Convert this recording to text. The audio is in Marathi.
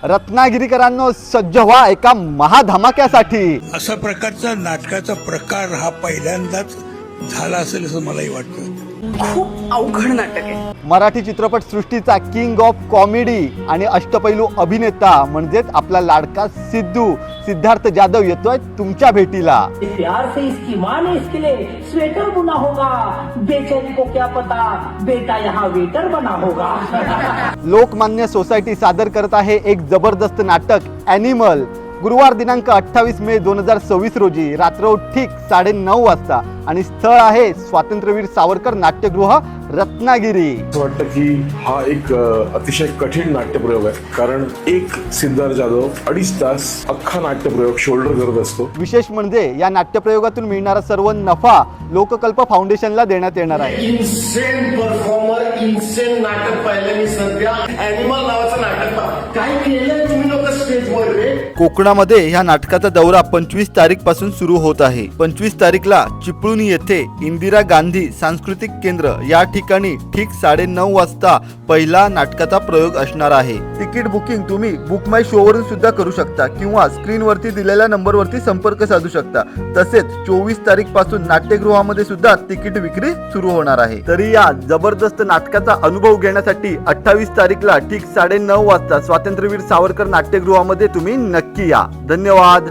रत्नागिरीकरांनो सज्ज व्हा एका महाधमाक्यासाठी। अशा प्रकारचा नाटकाचा प्रकार हा पहिल्यांदाच झाला असेल असं मलाही वाटतं। खूप अवघड नाटक आहे। मराठी चित्रपट सृष्टीचा किंग ऑफ कॉमेडी आणि अष्टपैलू अभिनेता म्हणजेच आपला लाडका सिद्धू सिद्धार्थ जाधव येतोय तुमच्या भेटीला। प्यार से इसकी माँ ने इसके लिए स्वेटर बुना होगा, बेचारी को क्या पता बेटा यहाँ वेटर बना होगा। लोकमान्य सोसायटी सादर करत आहे एक जबरदस्त नाटक एनिमल। गुरुवार दिनांक 28 मे 2026 रोजी रात्र ठीक 9:30 वाजता आणि स्थळ आहे स्वातंत्र्यवीर सावरकर नाट्यगृह रत्नागिरी। असं वाटतं की हा एक अतिशय कठीण नाट्यप्रयोग आहे, कारण एक सिद्धार्थ जाधव 2.5 तास अख्खा नाट्यप्रयोग शोल्डर करत असतो। विशेष म्हणजे या नाट्यप्रयोगातून मिळणारा सर्व नफा लोककल्प फाउंडेशनला देण्यात येणार आहे। इन्सेन परफॉर्मर, इन्सेन नाटक पाहिलं मी सध्या। एनिमल नावाचं नाटक काय केलंय तुम्ही लोक स्टेजवर रे। कोकणामध्ये ह्या नाटकाचा दौरा 25 तारीख पासून सुरू होत आहे। 25 तारीखला चिपळूण येथे इंदिरा गांधी सांस्कृतिक केंद्र या ठिकाणी ठीक 9:30 वाजता पहिला नाटकाचा प्रयोग असणार आहे। तिकीट बुकिंग तुम्ही बुक माय शो वरून सुद्धा करू शकता किंवा स्क्रीन वरती दिलेल्या नंबर वरती संपर्क साधू शकता। तसेच 24 तारीख पासून नाट्यगृहामध्ये सुद्धा तिकीट विक्री सुरू होणार आहे। तरी या जबरदस्त नाटकाचा अनुभव घेण्यासाठी 28 तारीखला ठीक 9:30 वाजता स्वातंत्र्यवीर सावरकर नाट्यगृहामध्ये तुम्ही नक्की या। धन्यवाद।